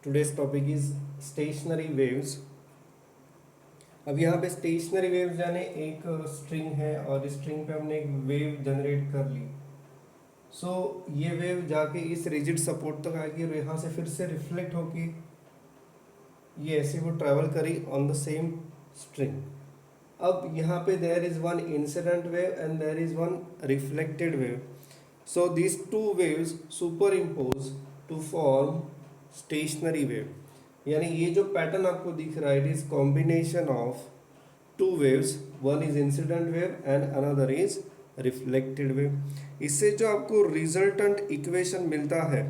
Today's topic is stationary waves. अब यहाँ पे स्टेशनरी वेव्स यानी एक स्ट्रिंग है और इस स्ट्रिंग पे हमने एक वेव जनरेट कर ली। ये वेव जाके इस रिजिड सपोर्ट तक आएगी और यहाँ से फिर से रिफ्लेक्ट होके ये ऐसे वो ट्रैवल करी ऑन द सेम स्ट्रिंग। अब यहाँ पे there is one incident wave and there is one reflected wave. So this two waves superimpose to form stationary wave. यानी ये जो पैटर्न आपको दिख रहा है it is combination of two waves, one is incident wave and another is reflected wave. इससे जो आपको रिजल्टेंट इक्वेशन मिलता है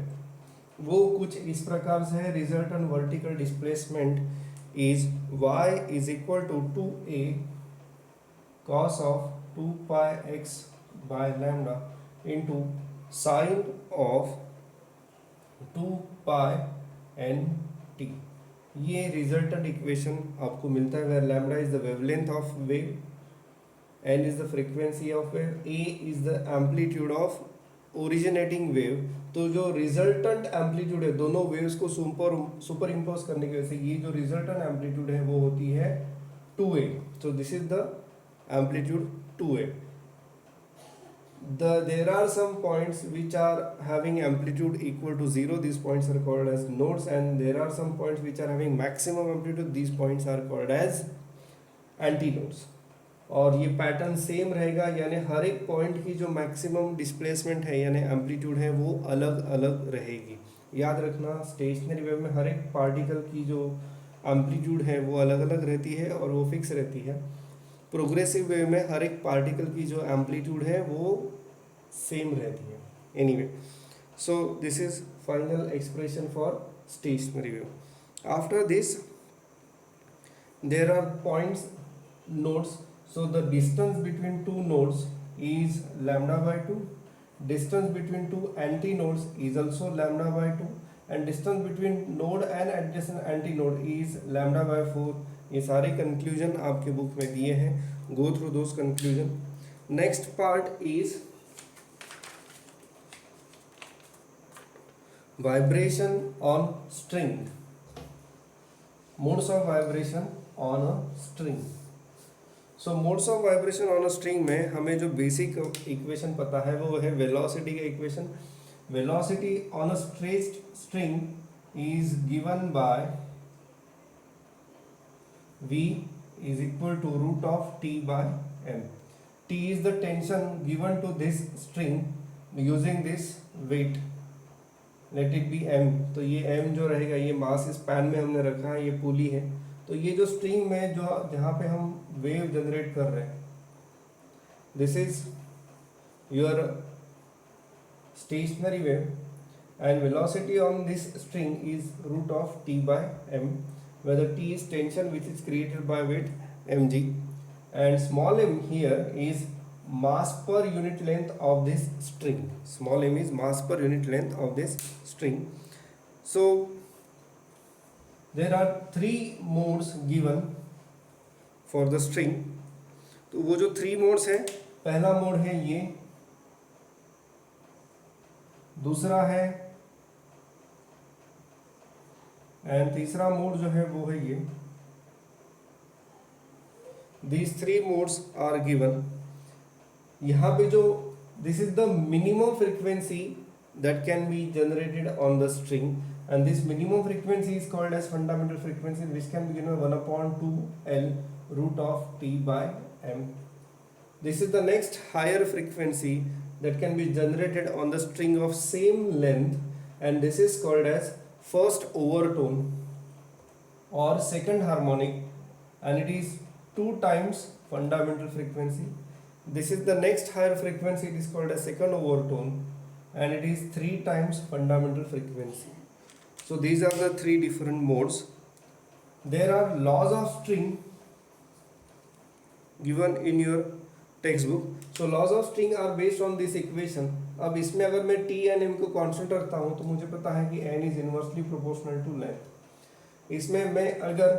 वो कुछ इस प्रकार से है। Resultant vertical displacement is y is equal to 2a cos of 2 pi x by lambda into sine of 2 pi n t। ये रिजल्टेंट इक्वेशन आपको मिलता है where lambda is the wavelength of wave, n is the frequency of wave, a is the amplitude of originating wave. तो जो resultant amplitude है दोनों waves को super impose करने की वजह से ये जो रिजल्टेंट एम्पलीट्यूड है वो होती है 2a। So this is the amplitude 2a। There are some points which are having amplitude equal to 0. These points are called as nodes, and there are some points which are having maximum amplitude. These points are called as antinodes. और ये pattern same रहेगा, यानी हर एक point की जो maximum displacement है यानी amplitude है वो अलग अलग रहेगी। याद रखना स्टेशनरी वेव में हर एक पार्टिकल की जो एम्पलीट्यूड है वो अलग अलग रहती है और वो फिक्स रहती है। प्रोग्रेसिव वेव में हर एक पार्टिकल की जो एम्पलीट्यूड है वो सेम रहती है। Anyway, so this is final expression for stationary wave. After this there are points nodes. So the distance between two nodes is lambda by 2. Distance between two antinodes is also lambda by 2, and distance between node and adjacent antinode is lambda by 4. ये सारे conclusion आपके book में दिए हैं, go through those conclusion. Next part is vibration on string, modes of vibration on a string. So modes of vibration on a string में हमें जो basic equation पता है वो है वेलोसिटी का equation. Velocity on a stretched string is given by v is equal to root of t by m. T is the tension given to this string using this weight, let it be m। तो ये m जो रहेगा ये मास इस pan में हमने रखा है, ये पुली है। तो ये जो स्ट्रिंग में जो जहाँ पे हम वेव जनरेट कर रहे हैं this is your stationary wave and velocity on this string is root of t by m, where the t is tension which is created by weight mg, and small m here is mass per unit length of this string. Small m is mass per unit length of this string. So there are three modes given for the string. तो वो जो three modes है, पहला mode है ये, दूसरा है and तीसरा मोड जो है वो है ये। These three modes are given. यहाँ पे जो this is the minimum frequency that can be generated on the string, and this minimum frequency is called as fundamental frequency, which can be given 1/2L root of t by m. This is the next higher frequency that can be generated on the string of same length, and this is called as first overtone or second harmonic, and it is 2 times fundamental frequency. This is the next higher frequency, it is called as second overtone, and it is 3 times fundamental frequency. So these are the three different modes. There are laws of string given in your textbook. So laws of string are based on this equation. अब इसमें अगर मैं t and m को constant रखता हूँ तो मुझे पता है कि n is inversely proportional to length। इसमें मैं अगर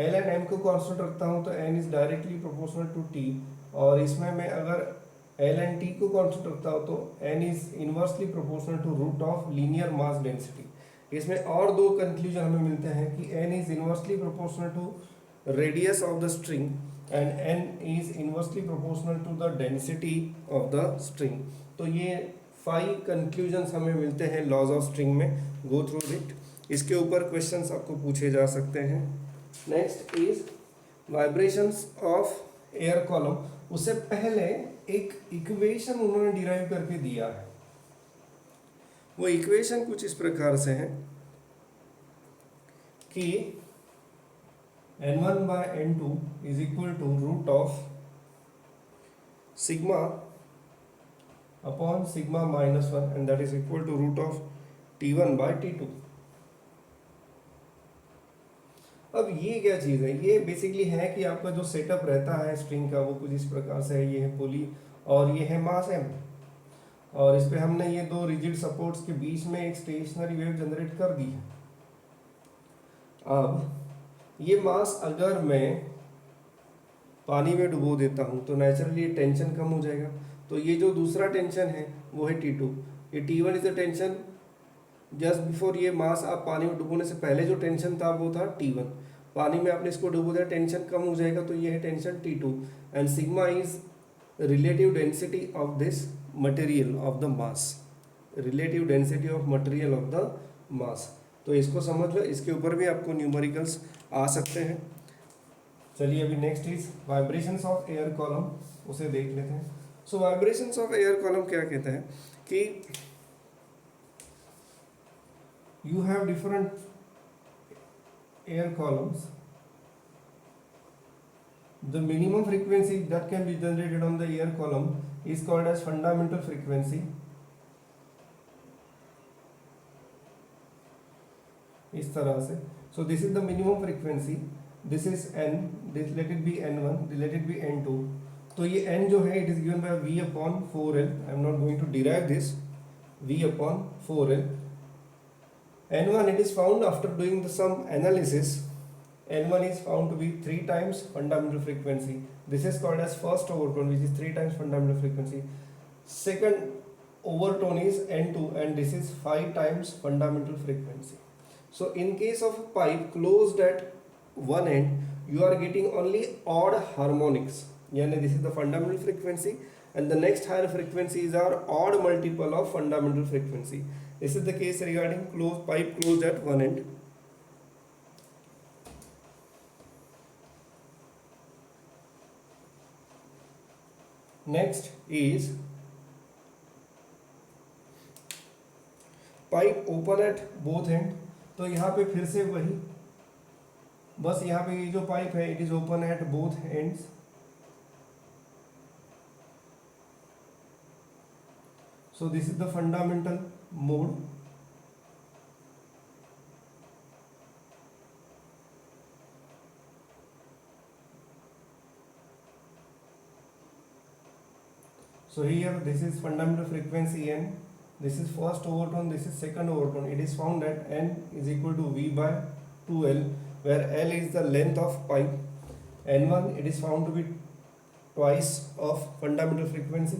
l and m को कांस्टेंट रखता हूँ तो n is directly proportional to t, और इसमें मैं अगर l and t को कांस्टेंट रखता हूँ तो n is inversely proportional to root of linear mass density। इसमें और दो कंक्लूजन हमें मिलते हैं कि n is inversely proportional to radius of the string and n is inversely proportional to the density of the string. तो ये 5 conclusions हमें मिलते हैं लॉज ऑफ स्ट्रिंग में। गो थ्रू इट, इसके ऊपर क्वेश्चंस आपको पूछे जा सकते हैं। Next is vibrations of air column. उससे पहले एक इक्वेशन उन्होंने डिराइव करके दिया है। वो इक्वेशन कुछ इस प्रकार से है कि n1 by n2 is equal to root of sigma upon sigma minus 1 and that is equal to root of t1 by t2। अब ये क्या चीज़ है? ये बेसिकली है कि आपका जो सेटअप रहता है स्ट्रिंग का वो कुछ इस प्रकार से है। ये है पुली और ये है मास m, और इस पे हमने ये दो रिजिड सपोर्ट्स के बीच में एक स्टेशनरी वेव जनरेट कर दी है। अब ये मास अगर मैं पानी में डुबो देता हूँ तो नेचुरली टेंशन कम हो जाएगा। तो ये जो दूसरा टेंशन है वो है T2। ये T1 is the tension just before. ये मास आप पानी में डुबोने से पहले जो टेंशन था वो था T1। पानी में आपने इसको डुबो दिया, टेंशन कम हो जाएगा, तो ये है tension T2। And sigma is relative density of this material of the mass, relative density of material of the mass. तो इसको समझ लो, इसके ऊपर भी आपको न्यूमेरिकल्स आ सकते हैं। चलिए अभी next is vibrations of air column, उसे देख लेते हैं। सो वाइब्रेशंस ऑफ एयर कॉलम क्या कहता है कि you have different air columns. The minimum frequency that can be generated on the air column is called as fundamental frequency. इस तरह से, so this is the minimum frequency, this is n, this let it be n1, let it be n2। तो ये n जो है it is given by v upon 4l। I am not going to derive this, v upon 4l। n1 it is found after doing some analysis, n1 is found to be 3 times fundamental frequency. This is called as first overtone, which is 3 times fundamental frequency. Second overtone is n2 and this is 5 times fundamental frequency. So in case of a pipe closed at one end, you are getting only odd harmonics, yani this is the fundamental frequency and the next higher frequencies are odd multiple of fundamental frequency. This is the case regarding closed pipe closed at one end. Next is pipe open at both end। तो यहाँ पे फिर से वही, बस यहाँ पे ये जो पाइप है it is open at both ends। So this is the fundamental mode। So here this is fundamental frequency n, this is first overtone, this is second overtone। It is found that n is equal to v by 2l, where l is the length of pipe। n1 it is found to be twice of fundamental frequency,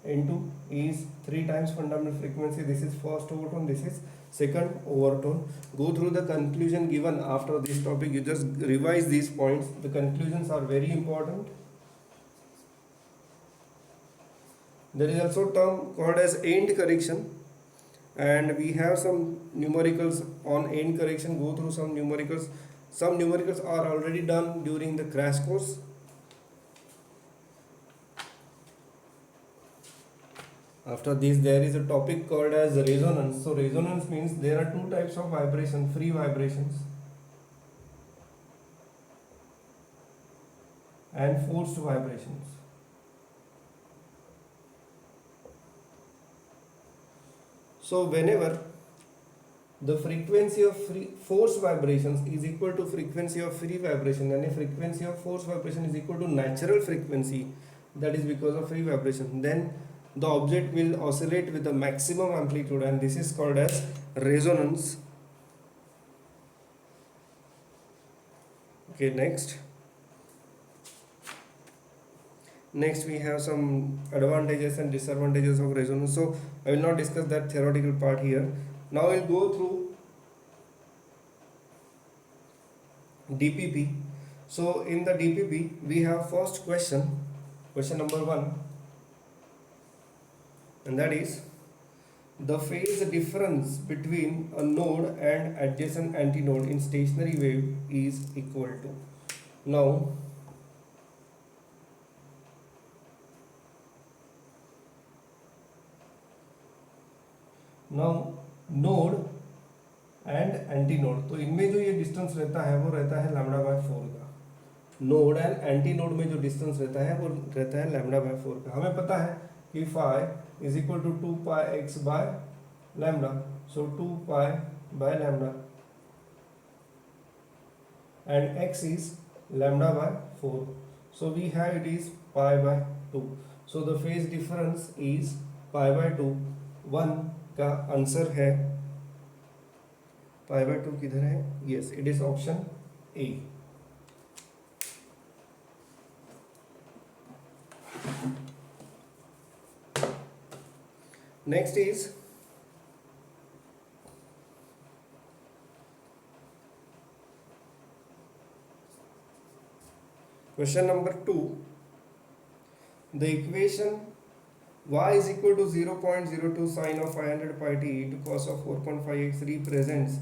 n2 is 3 times fundamental frequency। This is first overtone, this is second overtone। Go through the conclusion given after this topic, you just revise these points, the conclusions are very important। There is also a term called as end correction and we have some numericals on end correction। Go through some numericals, some numericals are already done during the crash course। After this there is a topic called as resonance। So resonance means there are two types of vibration, free vibrations and forced vibrations। So whenever the frequency of forced vibrations is equal to frequency of free vibration, and frequency of forced vibration is equal to natural frequency, that is because of free vibration, then the object will oscillate with the maximum amplitude and this is called as resonance। Okay, next we have some advantages and disadvantages of resonance। So I will not discuss that theoretical part here। Now I will go through DPP. So in the DPP we have first question number 1, and that is the phase difference between a node and adjacent antinode in stationary wave is equal to. Now node and anti node, तो इनमें जो ये distance रहता है वो रहता है lambda by 4 का. नोड एंड एंटी नोड में जो डिस्टेंस रहता है वो रहता है लैम्डा बाय 4 का. हमें पता है कि phi is equal to 2 pi x by lambda, so 2 pi by lambda and x is lambda by 4, so we have it is pi by 2. So the phase difference is pi by 2. 1 का answer है पाई by 2 किधर है? Yes, it is option A. Next is question number 2. The equation y is equal to 0.02 sin of 500 pi t to cos of 4.5x represents,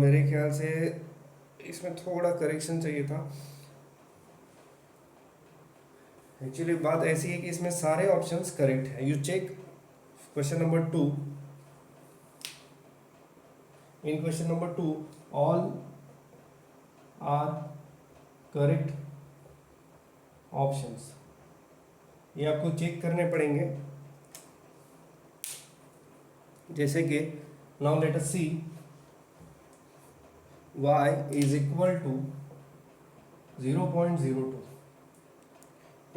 मेरे ख्याल से इसमें थोड़ा correction चाहिए था. एक्चुअली बात ऐसी है कि इसमें सारे ऑप्शंस करेक्ट है. You check question number 2. In question number 2 all are correct options. ये आपको चेक करने पड़ेंगे. जैसे कि now let us see y is equal to 0.02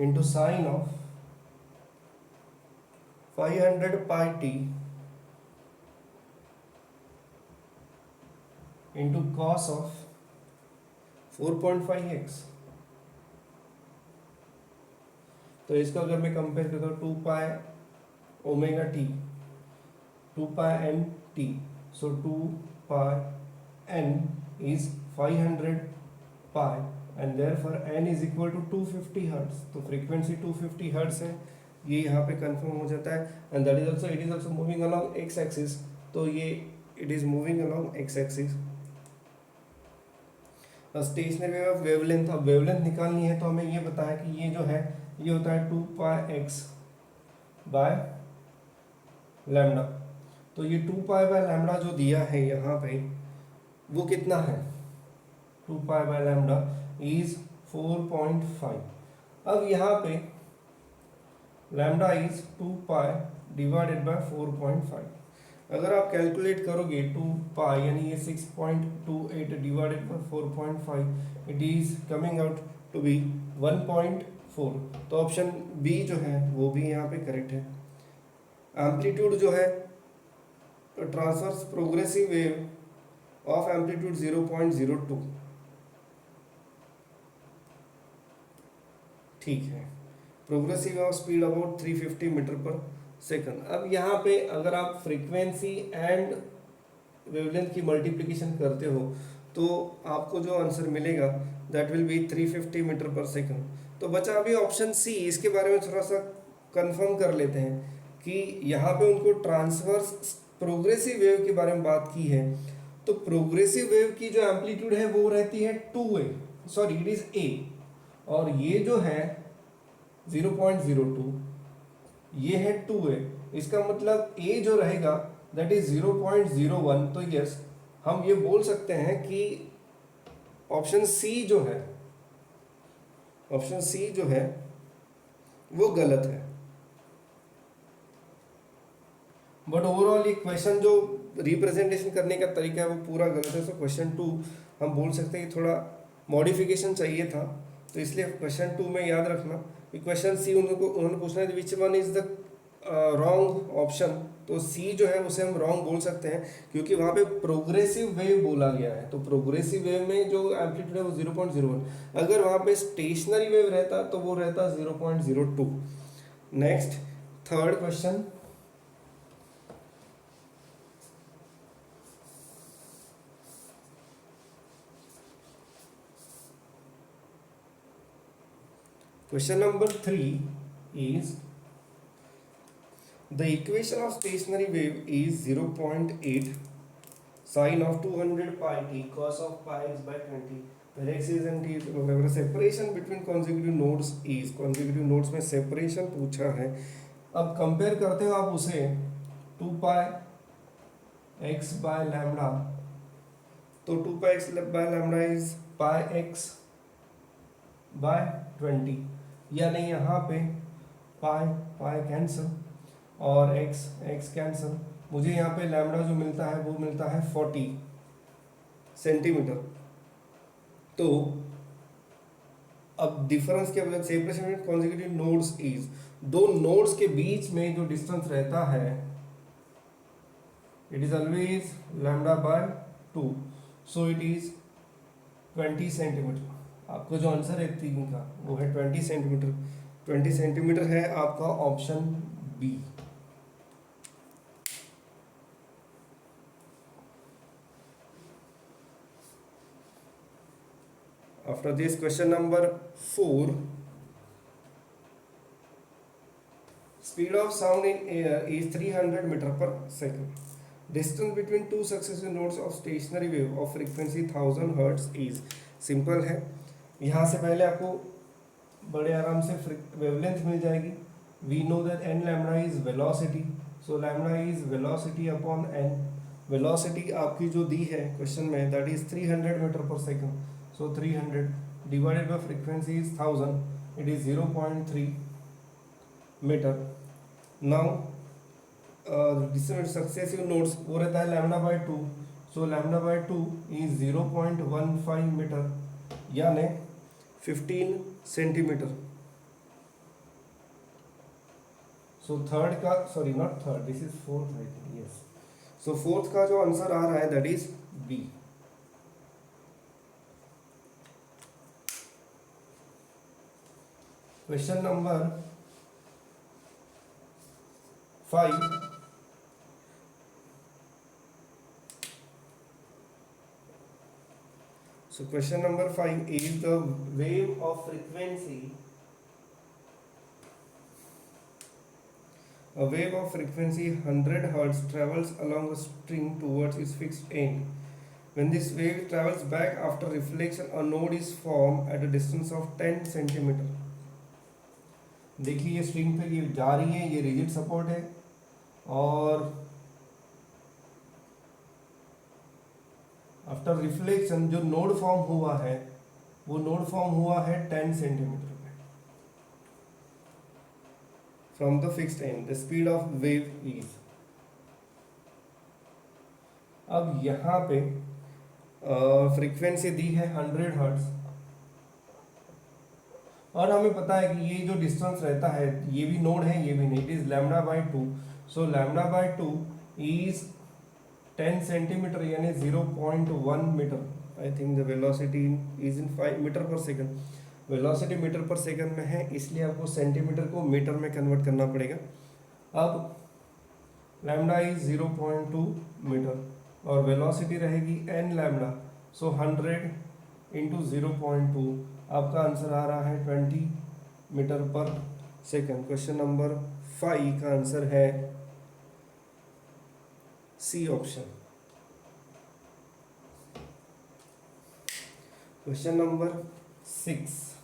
into sine of 500 pi t into cos of 4.5x. तो इसको अगर मैं कंपेयर करता हूँ 2 pi omega t, 2 pi n t, so 2 pi n is 500 pi and therefore n is equal to 250 hertz. तो frequency 250 hertz है, ये यहाँ पे कंफर्म हो जाता है. And that is also, it is also moving along x axis, तो ये it is moving along x axis. Stationary wave of wavelength. अब वेवलेंथ निकालनी है तो हमें ये पता है कि ये जो है ये होता है 2 पाई एक्स बाय लैम्डा. तो ये 2 पाई बाय लैम्डा जो दिया है यहाँ पे वो कितना है? 2 पाई बाय लैम्डा इज 4.5. अब यहाँ पे lambda is 2 pi divided by 4.5. अगर आप कैलकुलेट करोगे 2 पाई यानी ये 6.28 divided by 4.5, it is coming out to be 1.4. तो ऑप्शन बी जो है वो भी यहाँ पे करेक्ट है. एम्पलीट्यूड जो है transverse progressive wave of amplitude 0.02. ठीक है. Progressive of speed about 350 metre per second. अब यहाँ पे अगर आप फ्रीक्वेंसी एंड वेवलेंथ की मल्टीप्लिकेशन करते हो तो आपको जो आंसर मिलेगा that will be 350 metre per second. तो बचा अभी ऑप्शन सी. इसके बारे में थोड़ा सा कंफर्म कर लेते हैं कि यहाँ पे उनको ट्रांसवर्स प्रोग्रेसिव वेव के बारे में बात की है. तो प्रोग्रेसिव वेव की जो एम्पलीट्यूड है वो रहती है 2a, sorry it is a, और ये जो है 0.02 ये है 2a. इसका मतलब a जो रहेगा दैट इज 0.01. तो यस, हम ये बोल सकते हैं कि ऑप्शन सी जो है, ऑप्शन सी जो है वो गलत है. बट ओवरऑल ये क्वेश्चन जो रिप्रेजेंटेशन करने का तरीका है वो पूरा गलत है. सो क्वेश्चन 2 हम बोल सकते हैं कि थोड़ा मॉडिफिकेशन चाहिए था. तो इसलिए क्वेश्चन 2 में याद रखना कि क्वेश्चन सी उन्होंने पूछना है which one is the wrong option. तो सी जो है उसे हम रॉन्ग बोल सकते हैं क्योंकि वहाँ पे प्रोग्रेसिव वेव बोला गया है. तो प्रोग्रेसिव वेव में जो एम्पलीट्यूड है वो 0.01. अगर वहाँ पे स्टेशनरी वेव रहता तो वो रहता 0.02. Next third question. Question number 3 is the equation of stationary wave is 0.8 sine of 200 pi t cos of pi x by 20 where x is and t is whatever separation between consecutive nodes is consecutive nodes में separation पूछा है। अब compare करते हो आप उसे 2 पाई x by lambda, तो 2 पाई x by lambda is pi x by 20 यानी यहाँ पे पाई पाई कैंसिल और x कैंसिल, मुझे यहाँ पे लैम्डा जो मिलता है वो मिलता है 40 सेंटीमीटर। तो अब डिफरेंस क्या बोला, separation between consecutive nodes is, दो नोड्स के बीच में जो डिस्टेंस रहता है it is always lambda by 2, so it is 20 centimetre. आपका जो आंसर है 3 का वो है 20 सेंटीमीटर। 20 सेंटीमीटर है आपका option B. After this, question number 4. Speed of sound in air is 300 meter per second. Distance between two successive nodes of stationary wave of frequency 1000 hertz is. Simple है, यहाँ से पहले आपको बड़े आराम से वेवलेंथ मिल जाएगी। We know that n lambda is velocity, so lambda is velocity upon n. Velocity आपकी जो दी है क्वेश्चन में that is 300 meter per second. So 300 divided by frequency is 1000, it is 0.3 meter. Now distance successive nodes वो रहता है lambda by 2, so lambda by 2 is 0.15 meter यानी 15 centimetre. So third का, sorry not third, this is fourth I think, yes. So fourth का जो answer आ रहा है that is B. Question number 5. So question number 5 is the wave of frequency. A wave of frequency 100 Hz travels along a string towards its fixed end. When this wave travels back after reflection, a node is formed at a distance of 10 centimeter. देखिए ये string पे ये जा रही है, ये rigid support है और आफ्टर रिफ्लेक्शन जो नोड फॉर्म हुआ है वो नोड फॉर्म हुआ है 10 सेंटीमीटर पे from the fixed and. The speed of wave is, अब यहाँ पे फ्रीक्वेंसी दी है 100 हर्ट्ज और हमें पता है कि ये जो डिस्टेंस रहता है ये भी नोड है ये भी नहीं, it is lambda by 2, so lambda by 2 is 10 centimetre यानी 0.1 metre. I think the velocity is in 5 metre per second, velocity metre per second में है इसलिए आपको सेंटीमीटर को मीटर में कन्वर्ट करना पड़ेगा। अब लैम्डा इज 0.2 मीटर और वेलोसिटी रहेगी n लैम्डा, सो 100 इंटू 0.2, आपका आंसर आ रहा है 20 metre per second. Question number 5 का आंसर है सी ऑप्शन। Question number 6,